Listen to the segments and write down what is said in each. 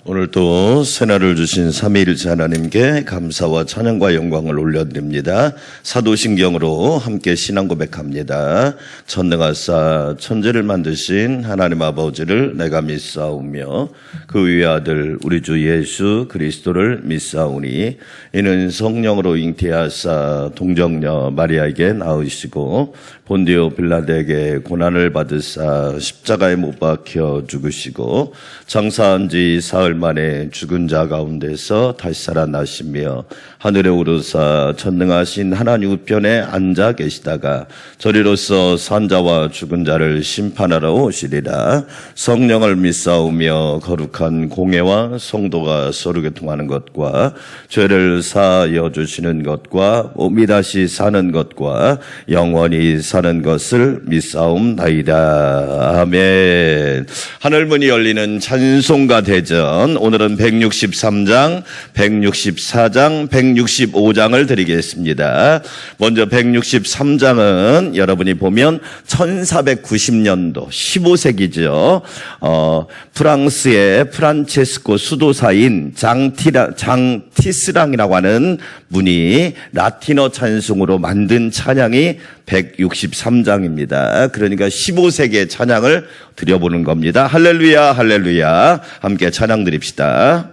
오늘도 새날을 주신 삼위일체 하나님께 감사와 찬양과 영광을 올려드립니다. 사도신경으로 함께 신앙 고백합니다. 전능하사 천지를 만드신 하나님 아버지를 내가 믿사오며 그 위의 아들 우리 주 예수 그리스도를 믿사오니 이는 성령으로 잉태하사 동정녀 마리아에게 낳으시고 본디오 빌라도에게 고난을 받으사 십자가에 못 박혀 죽으시고 장사한 지 사흘 만에 죽은 자 가운데서 다시 살아나시며 하늘에 오르사 전능하신 하나님 우편에 앉아 계시다가 저리로서 산자와 죽은 자를 심판하러 오시리라. 성령을 믿사오며 거룩한 공회와 성도가 서로 교통하는 것과 죄를 사하여 주시는 것과 몸이 다시 사는 것과 영원히 사는 것을 믿사옵나이다. 아멘. 하늘문이 열리는 찬송가 대전, 오늘은 163장, 164장, 165장을 드리겠습니다. 먼저 163장은 여러분이 보면 1490년도 15세기죠. 프랑스의 프란체스코 수도사인 장티스랑이라고 하는 분이 라틴어 찬송으로 만든 찬양이 163장입니다. 그러니까 15세기의 찬양을 드려보는 겁니다. 할렐루야 할렐루야. 함께 찬양 드립시다.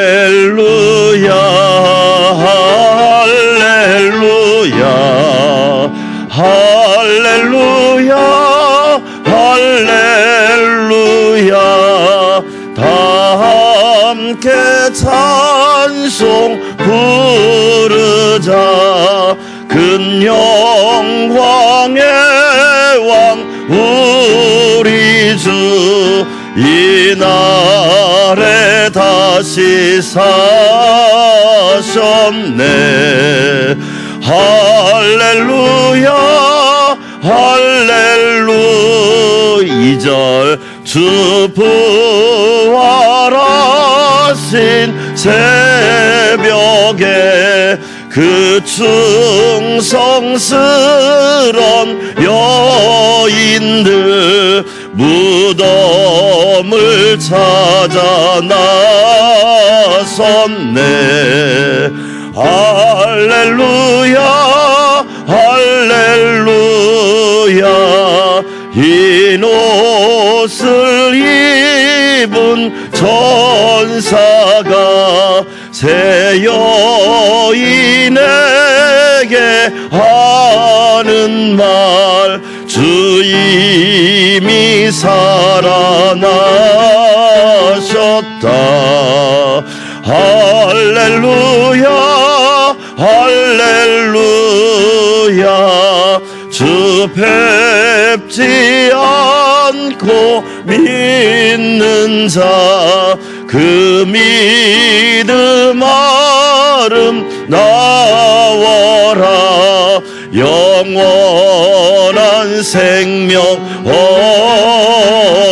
할렐루야 할렐루야 할렐루야 할렐루야 다 함께 찬송 부르자. 큰 영광의 왕 우리 주 이날에 다시 사셨네. 할렐루야 할렐루야. 2절 주 부활하신 새벽에 그 충성스런 여인들 무덤을 찾아 나섰네. 할렐루야 할렐루야. 흰 옷을 입은 천사가 새 여인에게 하는 말, 주님이 살아나셨다. 할렐루야 할렐루야. 주 뵙지 않고 믿는 자 그 믿음 아름다워라. 영원한 생명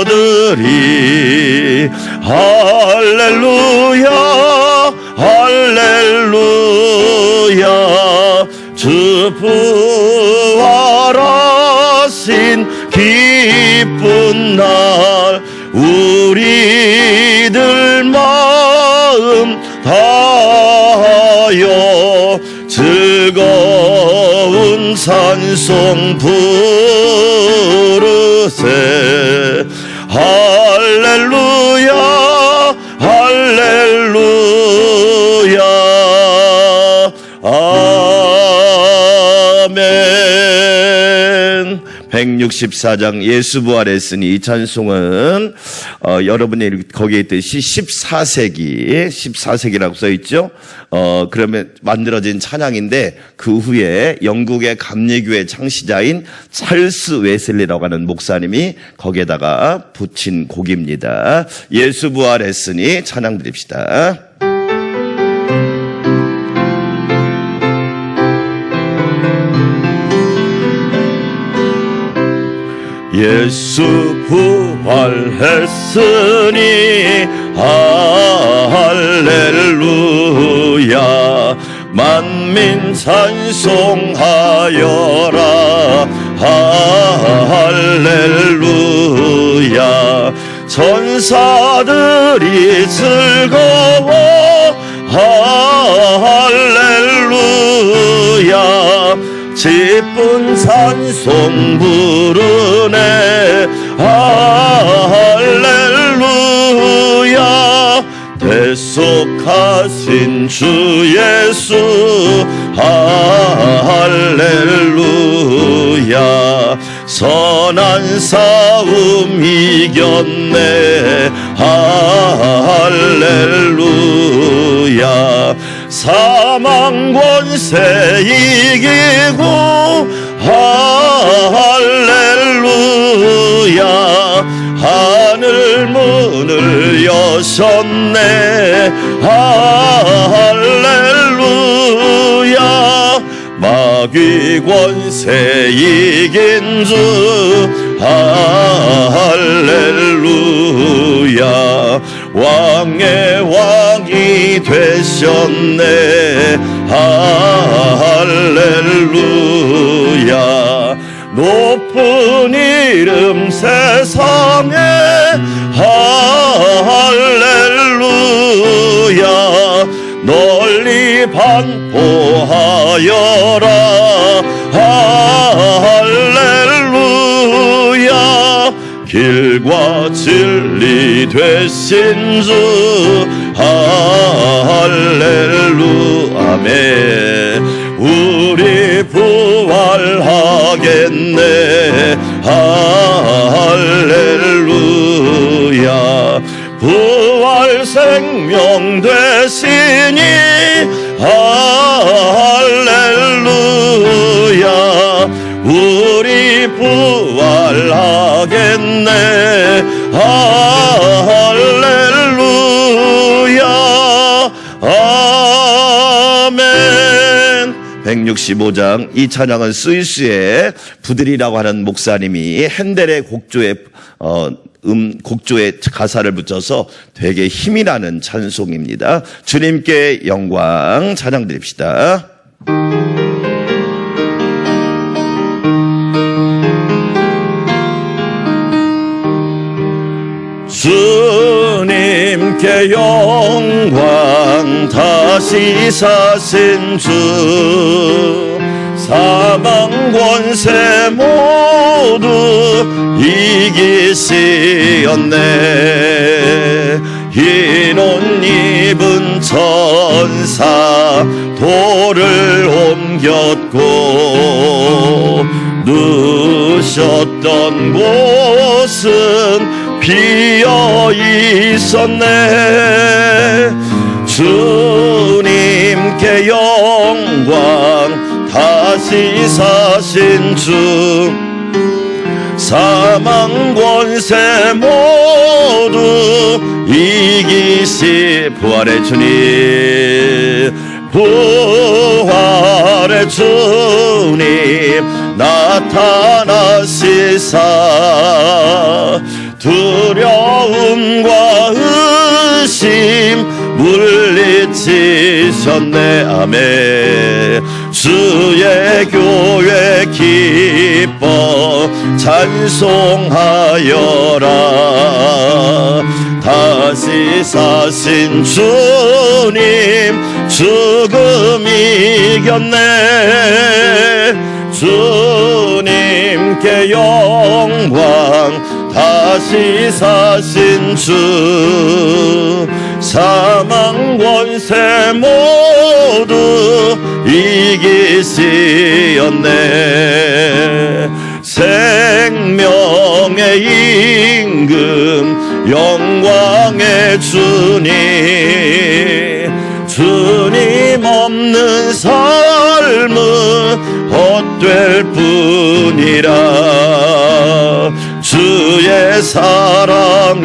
얻으리. 할렐루야 할렐루야. 주 부활하신 기쁜 날 우리들 마음 다하여 즐거운 찬송 부르세. 할렐루야 할렐루야. 아멘. 164장 예수 부활했으니. 이 찬송은 여러분이 거기에 있듯이 14세기라고 써있죠. 그러면 만들어진 찬양인데 그 후에 영국의 감리교회 창시자인 찰스 웨슬리라고 하는 목사님이 거기에다가 붙인 곡입니다. 예수 부활했으니 찬양 드립시다. 예수 부활했으니 할렐루야. 만민 찬송하여라. 할렐루야. 천사들이 즐거워. 할렐루야. 기쁜 찬송 부르네. 할렐루야. 대속하신 주 예수. 할렐루야. 선한 싸움 이겼네. 할렐루야. 사망 권세 이기고. 할렐루야. 하늘 문을 여셨네. 할렐루야. 마귀 권세 이긴 주. 할렐루야. 왕의 왕이 되셨네. 할렐루야. 높은 이름 세상에. 할렐루야. 널리 반포하여라. 할렐루야. 길과 진리 되신 주. 할렐루야. 아멘. 우리 부활하겠네. 할렐루야. 부활 생명 되시니. 할렐루야. 우리 부활하겠네. 할렐루야. 아멘. 165장. 이 찬양은 스위스의 부들이라고 하는 목사님이 핸델의 곡조에 곡조에 가사를 붙여서 되게 힘이 나는 찬송입니다. 주님께 영광 찬양 드립시다. 주님께 영광. 다시 사신 주. 사망 권세 모두 이기시었네. 흰 옷 입은 천사 돌을 옮겼고. 누셨던 곳은 비어 있었네. 주님께 영광. 다시 사신 주. 사망 권세 모두 이기시. 부활의 주님. 부활의 주님 나타나시사. 두려움과 의심 물리치셨네. 아멘. 주의 교회 기뻐 찬송하여라. 다시 사신 주님 죽음 이겼네. 주님께 영광. 다시 사신 주. 사망 권세 모두 이기시었네. 생명의 임금 영광의 주님. 주님 없는 삶은 헛될 뿐이라. 주의 사랑으로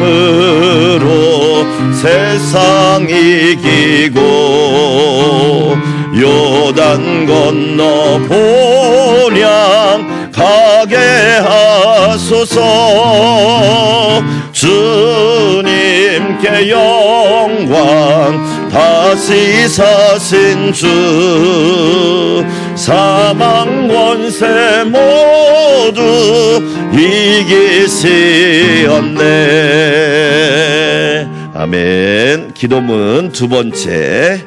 세상 이기고. 요단 건너 본향 가게 하소서. 주님께 영광. 다시 사신 주 사망 권세 모두 이기시었네. 아멘. 기도문 두 번째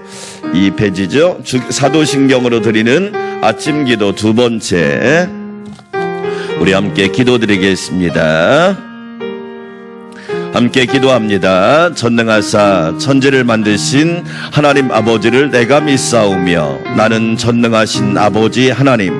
2페이지죠. 사도신경으로 드리는 아침 기도 두 번째. 우리 함께 기도드리겠습니다. 함께 기도합니다. 전능하사 천지를 만드신 하나님 아버지를 내가 믿사오며 나는 전능하신 아버지 하나님,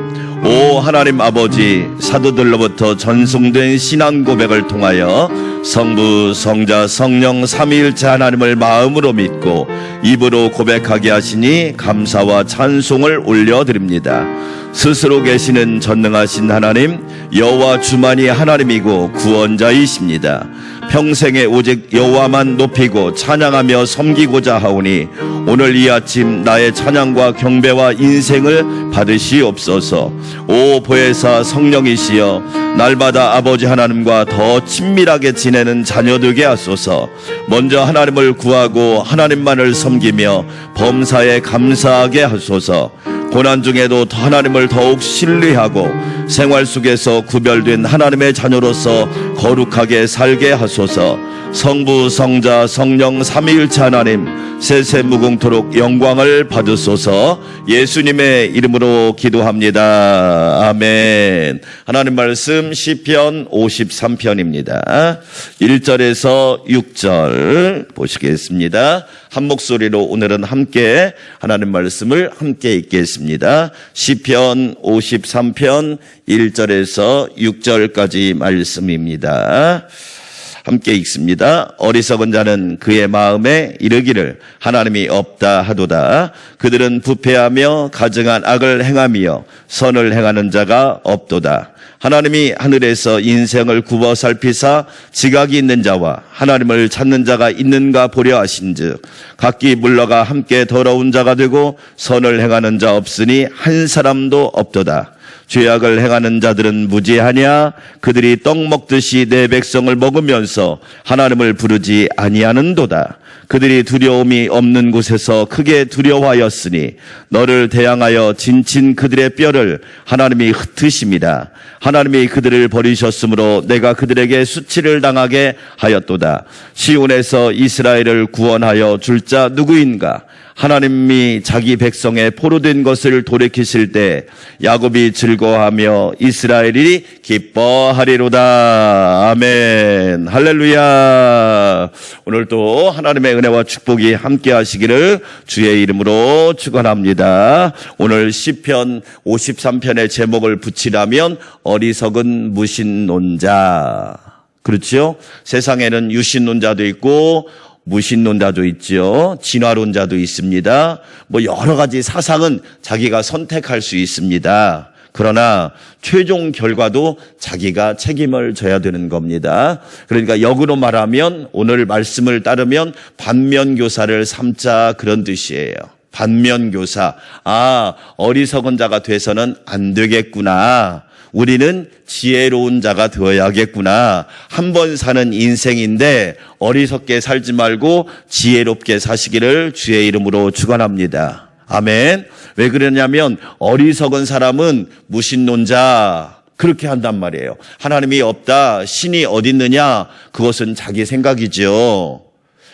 오 하나님 아버지, 사도들로부터 전송된 신앙 고백을 통하여 성부, 성자, 성령 삼위일체 하나님을 마음으로 믿고 입으로 고백하게 하시니 감사와 찬송을 올려드립니다. 스스로 계시는 전능하신 하나님, 여호와 주만이 하나님이고 구원자이십니다. 평생에 오직 여호와만 높이고 찬양하며 섬기고자 하오니 오늘 이 아침 나의 찬양과 경배와 인생을 받으시옵소서. 오 보혜사 성령이시여, 날마다 아버지 하나님과 더 친밀하게 지내는 자녀 되게 하소서. 먼저 하나님을 구하고 하나님만을 섬기며 범사에 감사하게 하소서. 고난 중에도 하나님을 더욱 신뢰하고 생활 속에서 구별된 하나님의 자녀로서 거룩하게 살게 하소서. 성부, 성자, 성령 삼위일체 하나님 세세무궁토록 영광을 받으소서. 예수님의 이름으로 기도합니다. 아멘. 하나님 말씀 시편 53편입니다. 1절에서 6절 보시겠습니다. 한 목소리로 오늘은 함께 하나님 말씀을 함께 읽겠습니다. 시편 53편 1절에서 6절까지 말씀입니다. 함께 읽습니다. 어리석은 자는 그의 마음에 이르기를 하나님이 없다 하도다. 그들은 부패하며 가증한 악을 행하며 선을 행하는 자가 없도다. 하나님이 하늘에서 인생을 굽어 살피사 지각이 있는 자와 하나님을 찾는 자가 있는가 보려 하신즉 각기 물러가 함께 더러운 자가 되고 선을 행하는 자 없으니 한 사람도 없도다. 죄악을 행하는 자들은 무지하냐? 그들이 떡 먹듯이 내 백성을 먹으면서 하나님을 부르지 아니하는도다. 그들이 두려움이 없는 곳에서 크게 두려워하였으니 너를 대항하여 진친 그들의 뼈를 하나님이 흩으심이다. 하나님이 그들을 버리셨으므로 내가 그들에게 수치를 당하게 하였도다. 시온에서 이스라엘을 구원하여 줄 자 누구인가? 하나님이 자기 백성의 포로된 것을 돌이키실 때 야곱이 즐거워하며 이스라엘이 기뻐하리로다. 아멘. 할렐루야. 오늘도 하나님의 은혜와 축복이 함께 하시기를 주의 이름으로 축원합니다. 오늘 시편 53편의 제목을 붙이라면 어리석은 무신론자. 그렇죠? 세상에는 유신론자도 있고 무신론자도 있죠. 진화론자도 있습니다. 여러 가지 사상은 자기가 선택할 수 있습니다. 그러나 최종 결과도 자기가 책임을 져야 되는 겁니다. 그러니까 역으로 말하면 오늘 말씀을 따르면 반면교사를 삼자 그런 뜻이에요. 반면교사. 어리석은 자가 돼서는 안 되겠구나. 우리는 지혜로운 자가 되어야겠구나. 한 번 사는 인생인데 어리석게 살지 말고 지혜롭게 사시기를 주의 이름으로 축원합니다. 아멘. 왜 그러냐면 어리석은 사람은 무신론자 그렇게 한단 말이에요. 하나님이 없다, 신이 어디 있느냐, 그것은 자기 생각이죠.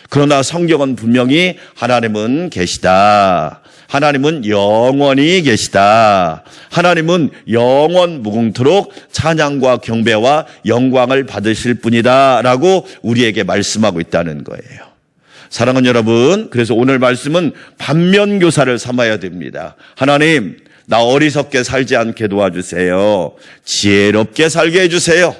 그러나 성경은 분명히 하나님은 계시다. 하나님은 영원히 계시다. 하나님은 영원 무궁토록 찬양과 경배와 영광을 받으실 분이다 라고 우리에게 말씀하고 있다는 거예요. 사랑하는 여러분, 그래서 오늘 말씀은 반면교사를 삼아야 됩니다. 하나님, 나 어리석게 살지 않게 도와주세요. 지혜롭게 살게 해주세요.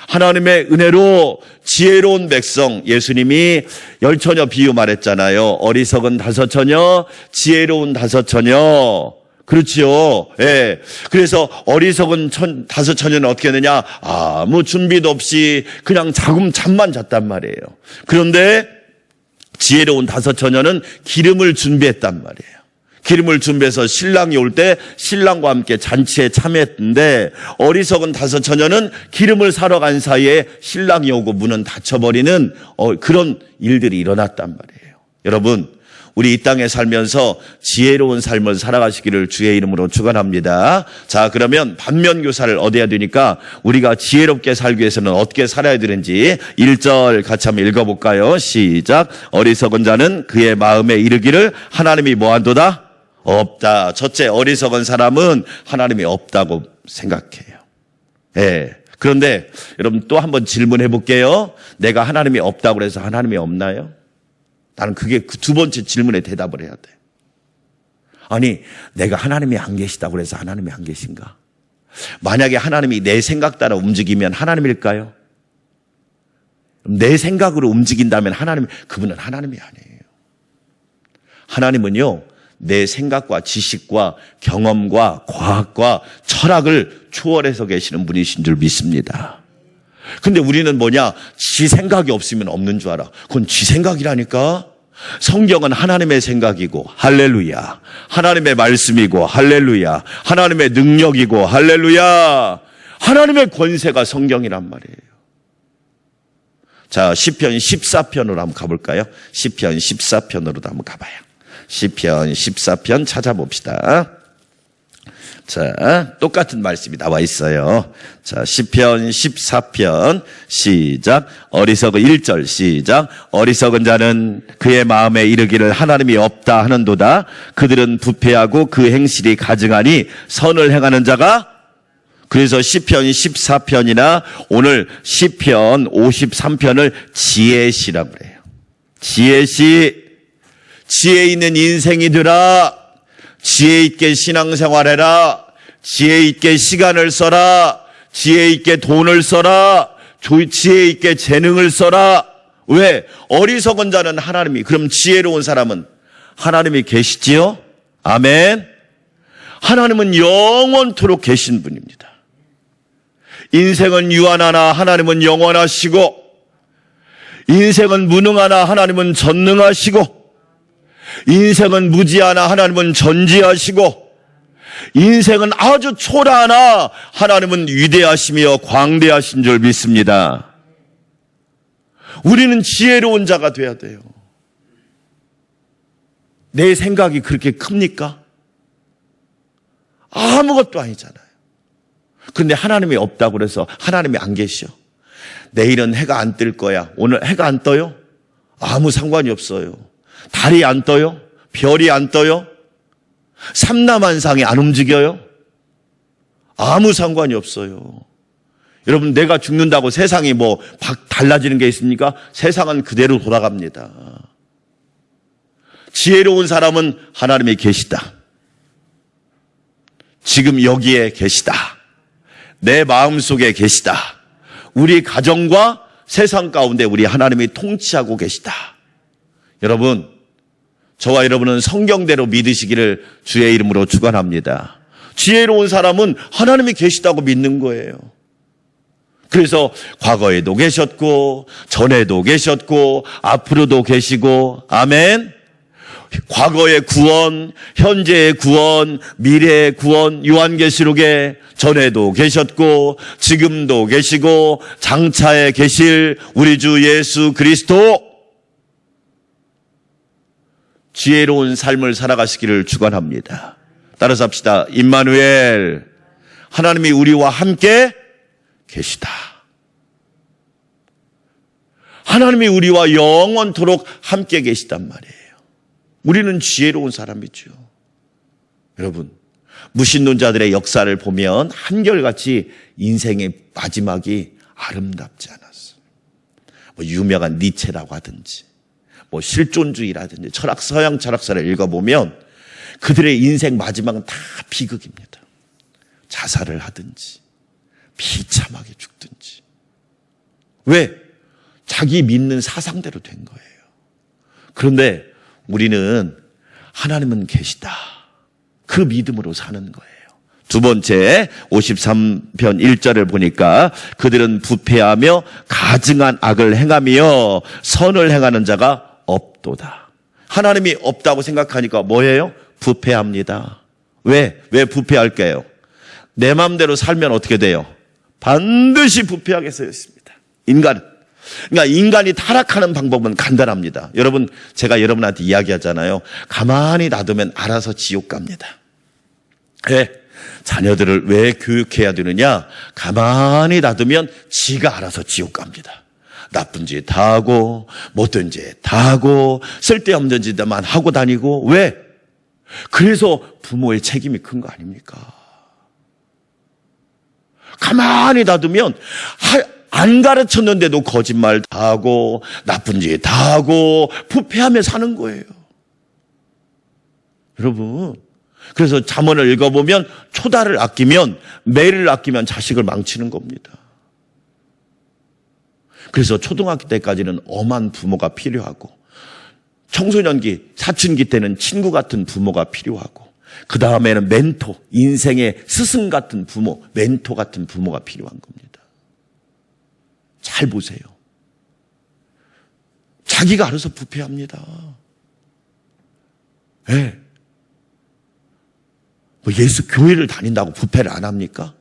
하나님의 은혜로 지혜로운 백성, 예수님이 10처녀 비유 말했잖아요. 어리석은 5처녀, 지혜로운 5처녀. 그렇지요. 예. 그래서 어리석은 5처녀는 어떻게 했느냐? 아무 준비도 없이 그냥 잠만 잤단 말이에요. 그런데 지혜로운 5처녀는 기름을 준비했단 말이에요. 기름을 준비해서 신랑이 올 때 신랑과 함께 잔치에 참여했는데 어리석은 다섯 처녀는 기름을 사러 간 사이에 신랑이 오고 문은 닫혀버리는 그런 일들이 일어났단 말이에요. 여러분, 우리 이 땅에 살면서 지혜로운 삶을 살아가시기를 주의 이름으로 축원합니다. 자, 그러면 반면교사를 얻어야 되니까 우리가 지혜롭게 살기 위해서는 어떻게 살아야 되는지 1절 같이 한번 읽어볼까요? 시작. 어리석은 자는 그의 마음에 이르기를 하나님이 뭐한도다? 없다. 첫째, 어리석은 사람은 하나님이 없다고 생각해요. 예. 그런데 여러분 또 한번 질문해 볼게요. 내가 하나님이 없다고 해서 하나님이 없나요? 나는 그게 그 두 번째 질문에 대답을 해야 돼. 아니, 내가 하나님이 안 계시다고 해서 하나님이 안 계신가? 만약에 하나님이 내 생각 따라 움직이면 하나님일까요? 내 생각으로 움직인다면 그분은 하나님이 아니에요. 하나님은요, 내 생각과 지식과 경험과 과학과 철학을 초월해서 계시는 분이신 줄 믿습니다. 근데 우리는 지 생각이 없으면 없는 줄 알아. 그건 지 생각이라니까. 성경은 하나님의 생각이고 할렐루야. 하나님의 말씀이고 할렐루야. 하나님의 능력이고 할렐루야. 하나님의 권세가 성경이란 말이에요. 자, 시편 14편으로 한번 가볼까요? 시편 14편으로도 한번 가봐요. 시편 14편 찾아봅시다. 자, 똑같은 말씀이 나와 있어요. 자, 시편 14편 시작. 어리석은 1절 시작. 어리석은 자는 그의 마음에 이르기를 하나님이 없다 하는도다. 그들은 부패하고 그 행실이 가증하니 선을 행하는 자가. 그래서 시편 14편이나 오늘 시편 53편을 지혜시라고 그래요. 지혜시. 지혜 있는 인생이들아, 지혜 있게 신앙생활해라. 지혜 있게 시간을 써라. 지혜 있게 돈을 써라. 지혜 있게 재능을 써라. 왜? 어리석은 자는 하나님이, 그럼 지혜로운 사람은 하나님이 계시지요? 아멘. 하나님은 영원토록 계신 분입니다. 인생은 유한하나 하나님은 영원하시고, 인생은 무능하나 하나님은 전능하시고, 인생은 무지하나 하나님은 전지하시고, 인생은 아주 초라하나 하나님은 위대하시며 광대하신 줄 믿습니다. 우리는 지혜로운 자가 돼야 돼요. 내 생각이 그렇게 큽니까? 아무것도 아니잖아요. 그런데 하나님이 없다고 그래서 하나님이 안 계셔. 내일은 해가 안 뜰 거야. 오늘 해가 안 떠요? 아무 상관이 없어요. 달이 안 떠요? 별이 안 떠요? 삼라만상이 안 움직여요? 아무 상관이 없어요. 여러분, 내가 죽는다고 세상이 달라지는 게 있습니까? 세상은 그대로 돌아갑니다. 지혜로운 사람은 하나님이 계시다. 지금 여기에 계시다. 내 마음속에 계시다. 우리 가정과 세상 가운데 우리 하나님이 통치하고 계시다. 여러분, 저와 여러분은 성경대로 믿으시기를 주의 이름으로 축원합니다. 지혜로운 사람은 하나님이 계시다고 믿는 거예요. 그래서 과거에도 계셨고 전에도 계셨고 앞으로도 계시고, 아멘. 과거의 구원, 현재의 구원, 미래의 구원, 요한계시록에 전에도 계셨고 지금도 계시고 장차에 계실 우리 주 예수 그리스도, 지혜로운 삶을 살아가시기를 축원합니다. 따라서 합시다. 임마누엘, 하나님이 우리와 함께 계시다. 하나님이 우리와 영원토록 함께 계시단 말이에요. 우리는 지혜로운 사람이죠. 여러분, 무신론자들의 역사를 보면 한결같이 인생의 마지막이 아름답지 않았어요. 유명한 니체라고 하든지 실존주의라든지 서양 철학사를 읽어보면 그들의 인생 마지막은 다 비극입니다. 자살을 하든지 비참하게 죽든지. 왜? 자기 믿는 사상대로 된 거예요. 그런데 우리는 하나님은 계시다. 그 믿음으로 사는 거예요. 두 번째 53편 1절을 보니까 그들은 부패하며 가증한 악을 행하며 선을 행하는 자가 없도다. 하나님이 없다고 생각하니까 뭐예요? 부패합니다. 왜 부패할까요? 내 마음대로 살면 어떻게 돼요? 반드시 부패하게 되어 있습니다. 그러니까 인간이 타락하는 방법은 간단합니다. 여러분, 제가 여러분한테 이야기하잖아요. 가만히 놔두면 알아서 지옥 갑니다. 왜? 자녀들을 왜 교육해야 되느냐? 가만히 놔두면 지가 알아서 지옥 갑니다. 나쁜 짓 다 하고, 못된 짓 다 하고, 쓸데없는 짓만 하고 다니고. 왜? 그래서 부모의 책임이 큰 거 아닙니까? 가만히 놔두면 안 가르쳤는데도 거짓말 다 하고 나쁜 짓 다 하고 부패하며 사는 거예요. 여러분, 그래서 잠언을 읽어보면 초다를 아끼면 매를 아끼면 자식을 망치는 겁니다. 그래서 초등학교 때까지는 엄한 부모가 필요하고 청소년기, 사춘기 때는 친구 같은 부모가 필요하고 그 다음에는 멘토, 인생의 스승 같은 부모, 멘토 같은 부모가 필요한 겁니다. 잘 보세요. 자기가 알아서 부패합니다. 네. 뭐 예수 교회를 다닌다고 부패를 안 합니까?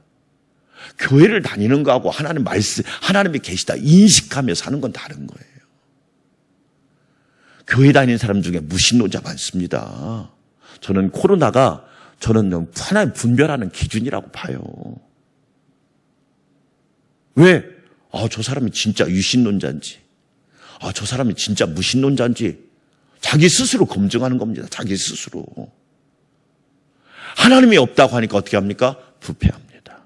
교회를 다니는 거하고 하나님 말씀, 하나님이 계시다 인식하며 사는 건 다른 거예요. 교회 다니는 사람 중에 무신론자 많습니다. 저는 코로나가 하나님 분별하는 기준이라고 봐요. 왜? 저 사람이 진짜 유신론자인지, 저 사람이 진짜 무신론자인지 자기 스스로 검증하는 겁니다. 자기 스스로. 하나님이 없다고 하니까 어떻게 합니까? 부패합니다.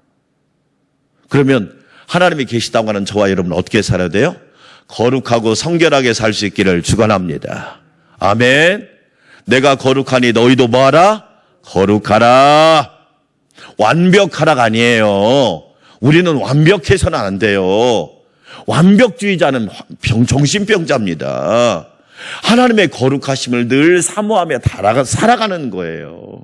그러면 하나님이 계시다고 하는 저와 여러분은 어떻게 살아야 돼요? 거룩하고 성결하게 살 수 있기를 축원합니다. 아멘. 내가 거룩하니 너희도 뭐하라? 거룩하라. 완벽하라가 아니에요. 우리는 완벽해서는 안 돼요. 완벽주의자는 정신병자입니다. 하나님의 거룩하심을 늘 사모하며 살아가는 거예요.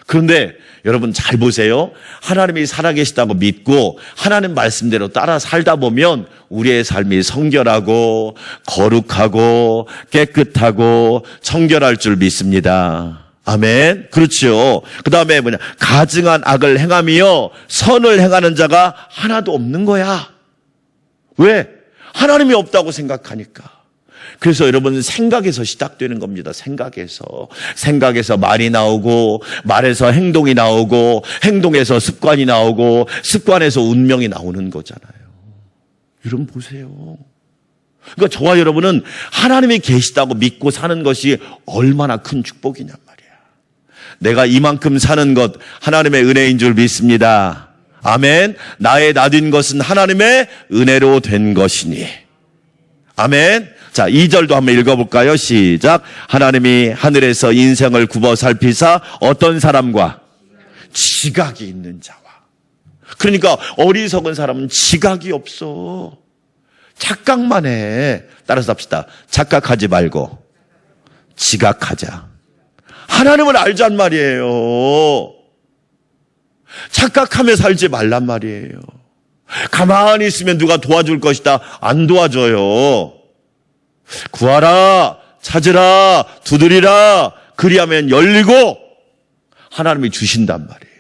그런데 여러분 잘 보세요. 하나님이 살아계시다고 믿고 하나님 말씀대로 따라 살다 보면 우리의 삶이 성결하고 거룩하고 깨끗하고 청결할 줄 믿습니다. 아멘. 그렇죠. 그 다음에 가증한 악을 행하며 선을 행하는 자가 하나도 없는 거야. 왜? 하나님이 없다고 생각하니까. 그래서 여러분 생각에서 시작되는 겁니다. 생각에서 말이 나오고, 말에서 행동이 나오고, 행동에서 습관이 나오고, 습관에서 운명이 나오는 거잖아요. 여러분 보세요. 그러니까 저와 여러분은 하나님이 계시다고 믿고 사는 것이 얼마나 큰 축복이냔 말이야. 내가 이만큼 사는 것 하나님의 은혜인 줄 믿습니다. 아멘. 나의 나된 것은 하나님의 은혜로 된 것이니. 아멘. 자, 2절도 한번 읽어볼까요? 시작. 하나님이 하늘에서 인생을 굽어 살피사 어떤 사람과? 지각이 있는 자와. 그러니까 어리석은 사람은 지각이 없어. 착각만 해. 따라서 합시다. 착각하지 말고 지각하자. 하나님을 알잔 말이에요. 착각하며 살지 말란 말이에요. 가만히 있으면 누가 도와줄 것이다. 안 도와줘요. 구하라, 찾으라, 두드리라. 그리하면 열리고 하나님이 주신단 말이에요.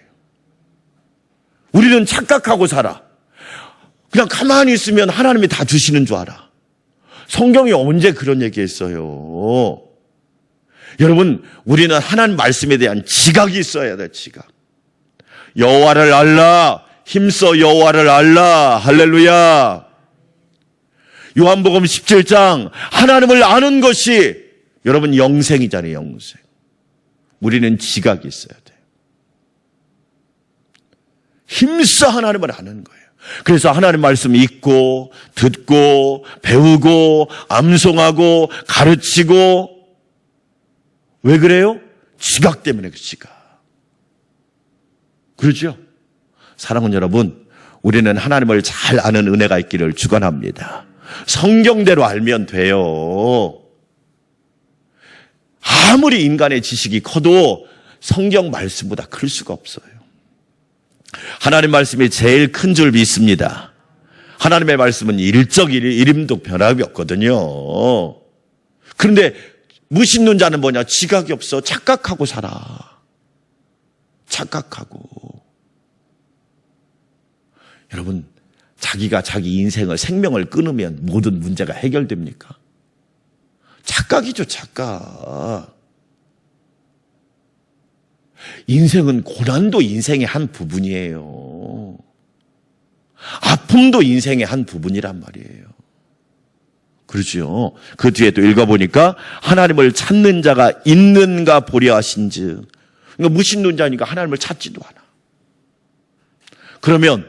우리는 착각하고 살아. 그냥 가만히 있으면 하나님이 다 주시는 줄 알아. 성경이 언제 그런 얘기했어요? 여러분, 우리는 하나님 말씀에 대한 지각이 있어야 돼. 지각. 여호와를 알라. 힘써 여호와를 알라. 할렐루야. 요한복음 17장 하나님을 아는 것이 여러분 영생이잖아요. 영생. 우리는 지각이 있어야 돼요. 힘써 하나님을 아는 거예요. 그래서 하나님 말씀 읽고 듣고 배우고 암송하고 가르치고. 왜 그래요? 지각 때문에. 그 지각. 그렇죠? 사랑하는 여러분, 우리는 하나님을 잘 아는 은혜가 있기를 축원합니다. 성경대로 알면 돼요. 아무리 인간의 지식이 커도 성경 말씀보다 클 수가 없어요. 하나님 말씀이 제일 큰 줄 믿습니다. 하나님의 말씀은 일적 이름도 변함이 없거든요. 그런데 무신론 자는 뭐냐? 지각이 없어. 착각하고 살아. 착각하고. 여러분, 자기가 자기 인생을, 생명을 끊으면 모든 문제가 해결됩니까? 착각이죠, 착각. 인생은 고난도 인생의 한 부분이에요. 아픔도 인생의 한 부분이란 말이에요. 그렇죠. 그 뒤에 또 읽어보니까 하나님을 찾는 자가 있는가 보려 하신즉. 그러니까 무신론자니까 하나님을 찾지도 않아. 그러면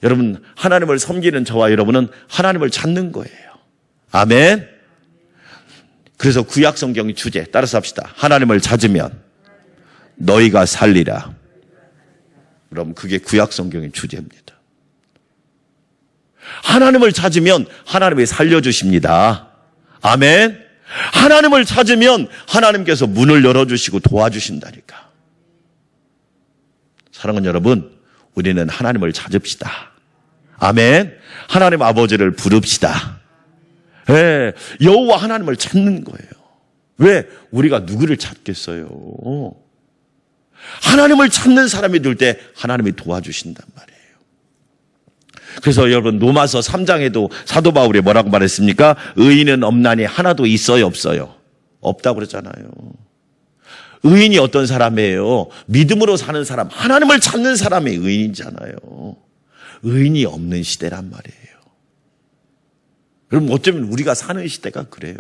여러분, 하나님을 섬기는 저와 여러분은 하나님을 찾는 거예요. 아멘. 그래서 구약 성경의 주제 따라서 합시다. 하나님을 찾으면 너희가 살리라. 그럼 그게 구약 성경의 주제입니다. 하나님을 찾으면 하나님이 살려주십니다. 아멘. 하나님을 찾으면 하나님께서 문을 열어주시고 도와주신다니까. 사랑하는 여러분, 우리는 하나님을 찾읍시다. 아멘. 하나님 아버지를 부릅시다. 예, 여호와 하나님을 찾는 거예요. 왜? 우리가 누구를 찾겠어요? 하나님을 찾는 사람이 될 때 하나님이 도와주신단 말이에요. 그래서 여러분, 로마서 3장에도 사도 바울이 뭐라고 말했습니까? 의인은 없나니 하나도 있어요, 없어요? 없다고 그랬잖아요. 의인이 어떤 사람이에요? 믿음으로 사는 사람, 하나님을 찾는 사람이 의인이잖아요. 의인이 없는 시대란 말이에요. 그럼 어쩌면 우리가 사는 시대가 그래요.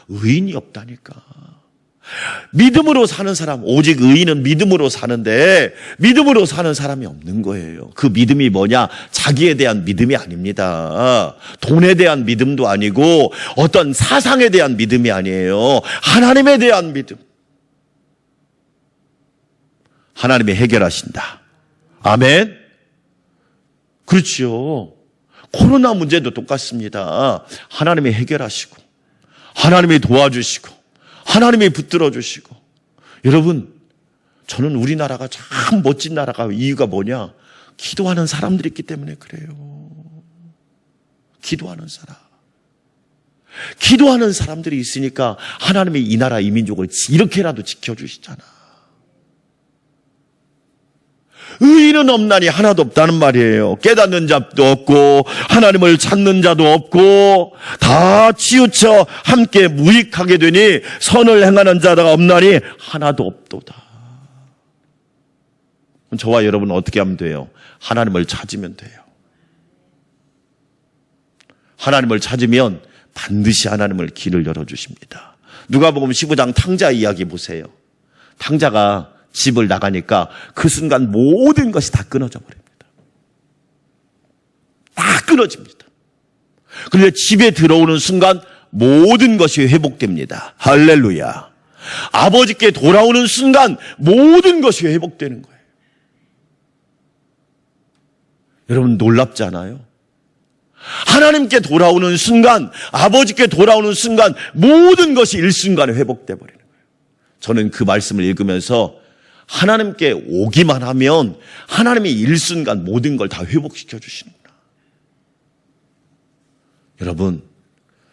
의인이 없다니까. 믿음으로 사는 사람, 오직 의인은 믿음으로 사는데 믿음으로 사는 사람이 없는 거예요. 그 믿음이 뭐냐? 자기에 대한 믿음이 아닙니다. 돈에 대한 믿음도 아니고 어떤 사상에 대한 믿음이 아니에요. 하나님에 대한 믿음. 하나님이 해결하신다. 아멘. 그렇죠. 코로나 문제도 똑같습니다. 하나님이 해결하시고 하나님이 도와주시고 하나님이 붙들어 주시고. 여러분, 저는 우리나라가 참 멋진 나라가 이유가 뭐냐? 기도하는 사람들이 있기 때문에 그래요. 기도하는 사람. 기도하는 사람들이 있으니까 하나님이 이 나라 이 민족을 이렇게라도 지켜주시잖아. 의인은 없나니 하나도 없다는 말이에요. 깨닫는 자도 없고 하나님을 찾는 자도 없고 다 치우쳐 함께 무익하게 되니 선을 행하는 자가 없나니 하나도 없도다. 저와 여러분은 어떻게 하면 돼요? 하나님을 찾으면 돼요. 하나님을 찾으면 반드시 하나님을 길을 열어주십니다. 누가복음 15장 탕자 이야기 보세요. 탕자가 집을 나가니까 그 순간 모든 것이 다 끊어져 버립니다. 다 끊어집니다. 그런데 집에 들어오는 순간 모든 것이 회복됩니다. 할렐루야. 아버지께 돌아오는 순간 모든 것이 회복되는 거예요. 여러분, 놀랍지 않아요? 하나님께 돌아오는 순간, 아버지께 돌아오는 순간 모든 것이 일순간에 회복돼 버리는 거예요. 저는 그 말씀을 읽으면서 하나님께 오기만 하면 하나님이 일순간 모든 걸 다 회복시켜 주시는구나. 여러분,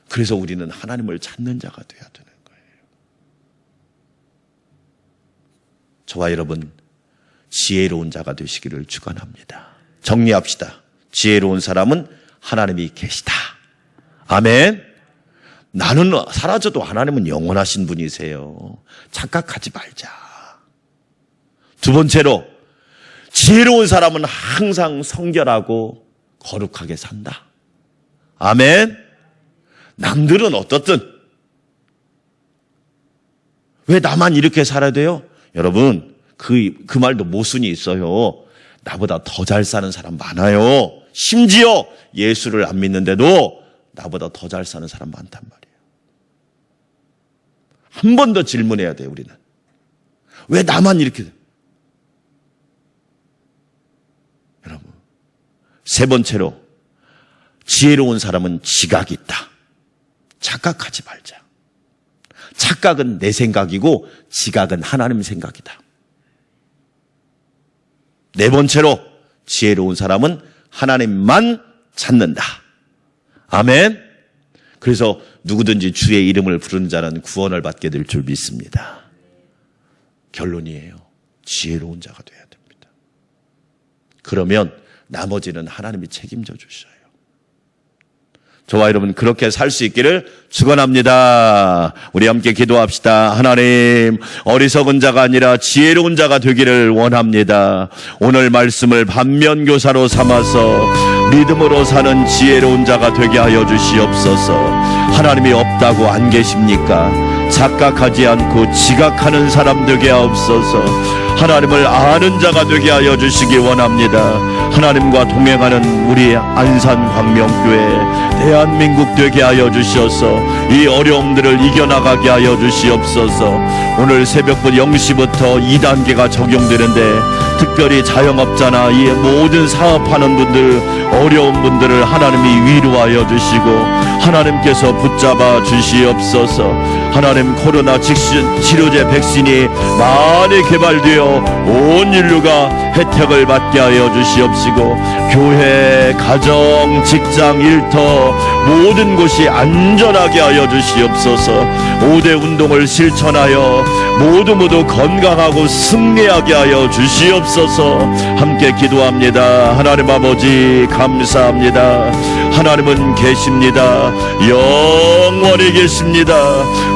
그래서 우리는 하나님을 찾는 자가 돼야 되는 거예요. 저와 여러분, 지혜로운 자가 되시기를 축원합니다. 정리합시다. 지혜로운 사람은 하나님이 계시다. 아멘. 나는 사라져도 하나님은 영원하신 분이세요. 착각하지 말자. 두 번째로, 지혜로운 사람은 항상 성결하고 거룩하게 산다. 아멘. 남들은 어떻든 왜 나만 이렇게 살아야 돼요? 여러분, 그 말도 모순이 있어요. 나보다 더 잘 사는 사람 많아요. 심지어 예수를 안 믿는데도 나보다 더 잘 사는 사람 많단 말이에요. 한 번 더 질문해야 돼요, 우리는. 왜 나만 이렇게 돼요? 여러분, 세 번째로, 지혜로운 사람은 지각이 있다. 착각하지 말자. 착각은 내 생각이고 지각은 하나님 생각이다. 네 번째로, 지혜로운 사람은 하나님만 찾는다. 아멘. 그래서 누구든지 주의 이름을 부르는 자는 구원을 받게 될 줄 믿습니다. 결론이에요. 지혜로운 자가 돼야 됩니다. 그러면 나머지는 하나님이 책임져 주셔요. 저와 여러분 그렇게 살 수 있기를 축원합니다. 우리 함께 기도합시다. 하나님, 어리석은 자가 아니라 지혜로운 자가 되기를 원합니다. 오늘 말씀을 반면교사로 삼아서 믿음으로 사는 지혜로운 자가 되게 하여 주시옵소서. 하나님이 없다고 안 계십니까? 착각하지 않고 지각하는 사람 되게 하옵소서. 하나님을 아는 자가 되게 하여 주시기 원합니다. 하나님과 동행하는 우리 안산광명교회 대한민국 되게 하여 주셔서 이 어려움들을 이겨나가게 하여 주시옵소서. 오늘 새벽부터 0시부터 2단계가 적용되는데 특별히 자영업자나 이 모든 사업하는 분들, 어려운 분들을 하나님이 위로하여 주시고 하나님께서 붙잡아 주시옵소서. 하나님, 코로나 치료제 백신이 많이 개발되어 온 인류가 혜택을 받게 하여 주시옵시고 교회, 가정, 직장, 일터 모든 곳이 안전하게 하여 주시옵소서. 5대 운동을 실천하여 모두 건강하고 승리하게 하여 주시옵소서. 함께 기도합니다. 하나님 아버지 감사합니다. 하나님은 계십니다. 영원히 계십니다.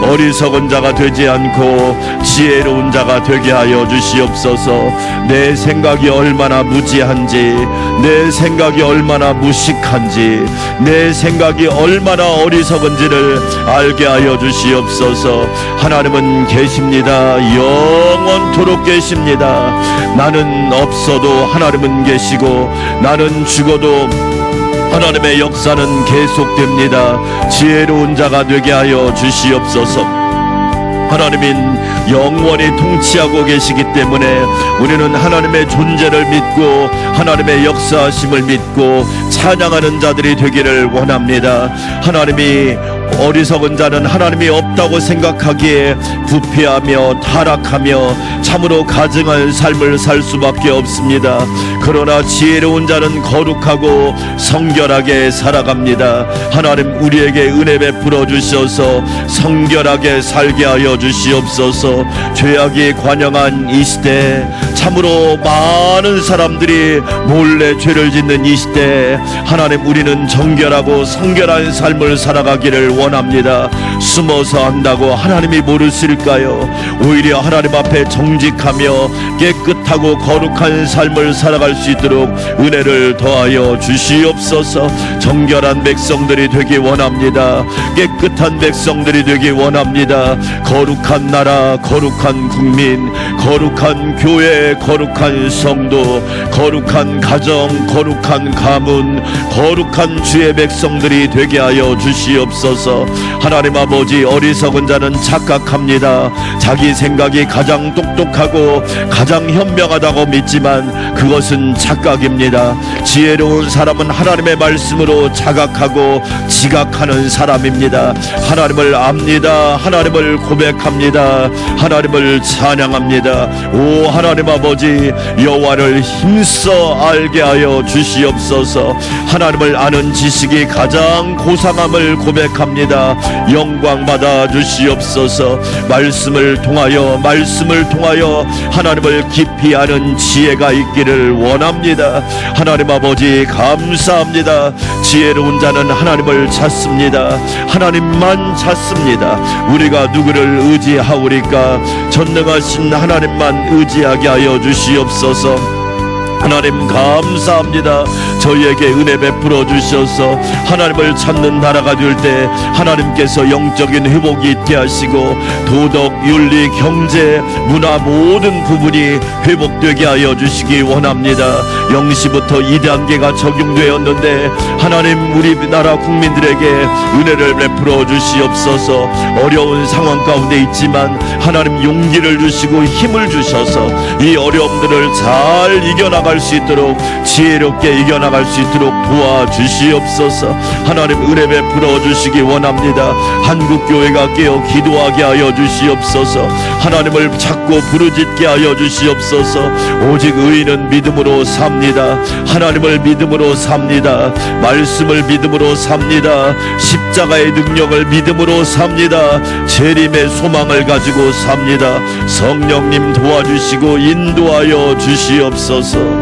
어리석은 자가 되지 않고 지혜로운 자가 되게 하여 주시옵소서. 내 생각이 얼마나 무지한지, 내 생각이 얼마나 무식한지, 내 생각이 얼마나 어리석은지를 알게 하여 주시옵소서. 하나님은 계십니다. 영원토록 계십니다. 나는 없어도 하나님은 계시고 나는 죽어도 하나님의 역사는 계속됩니다. 지혜로운 자가 되게 하여 주시옵소서. 하나님은 영원히 통치하고 계시기 때문에 우리는 하나님의 존재를 믿고 하나님의 역사하심을 믿고 찬양하는 자들이 되기를 원합니다. 하나님이 어리석은 자는 하나님이 없다고 생각하기에 부패하며 타락하며 참으로 가증한 삶을 살 수밖에 없습니다. 그러나 지혜로운 자는 거룩하고 성결하게 살아갑니다. 하나님, 우리에게 은혜 베풀어 주셔서 성결하게 살게 하여 주시옵소서. 죄악이 관영한 이 시대, 참으로 많은 사람들이 몰래 죄를 짓는 이 시대, 하나님, 우리는 정결하고 성결한 삶을 살아가기를 원합니다. 숨어서 한다고 하나님이 모르실까요? 오히려 하나님 앞에 정직하며 깨끗하고 거룩한 삶을 살아갈 수 있도록 은혜를 더하여 주시옵소서. 정결한 백성들이 되기 원합니다. 깨끗한 백성들이 되기 원합니다. 거룩한 나라, 거룩한 국민, 거룩한 교회, 거룩한 성도, 거룩한 가정, 거룩한 가문, 거룩한 주의 백성들이 되게 하여 주시옵소서. 하나님 아버지, 어리석은 자는 착각합니다. 자기 생각이 가장 똑똑하고 가장 현명하다고 믿지만 그것은 착각입니다. 지혜로운 사람은 하나님의 말씀으로 자각하고 지각하는 사람입니다. 하나님을 압니다. 하나님을 고백합니다. 하나님을 찬양합니다. 오 하나님 아버지, 여호와를 힘써 알게 하여 주시옵소서. 하나님을 아는 지식이 가장 고상함을 고백합니다. 영광 받아 주시옵소서. 말씀을 통하여 하나님을 깊이 아는 지혜가 있기를 원합니다. 하나님 아버지 감사합니다. 지혜로운 자는 하나님을 찾습니다. 하나님만 찾습니다. 우리가 누구를 의지하오리까? 전능하신 하나님만 의지하게 하여 주시옵소서. 하나님 감사합니다. 저희에게 은혜 베풀어 주셔서 하나님을 찾는 나라가 될 때 하나님께서 영적인 회복이 있게 하시고 도덕, 윤리, 경제, 문화 모든 부분이 회복되게 하여 주시기 원합니다. 0시부터 2단계가 적용되었는데 하나님, 우리나라 국민들에게 은혜를 베풀어 주시옵소서. 어려운 상황 가운데 있지만 하나님 용기를 주시고 힘을 주셔서 이 어려움들을 잘 이겨나갈 수 있도록 지혜롭게 이겨나갈 나갈 수 있도록 도와주시옵소서. 하나님 은혜 베풀어 주시기 원합니다. 한국교회가 깨어 기도하게 하여 주시옵소서. 하나님을 찾고 부르짖게 하여 주시옵소서. 오직 의인은 믿음으로 삽니다. 하나님을 믿음으로 삽니다. 말씀을 믿음으로 삽니다. 십자가의 능력을 믿음으로 삽니다. 재림의 소망을 가지고 삽니다. 성령님 도와주시고 인도하여 주시옵소서.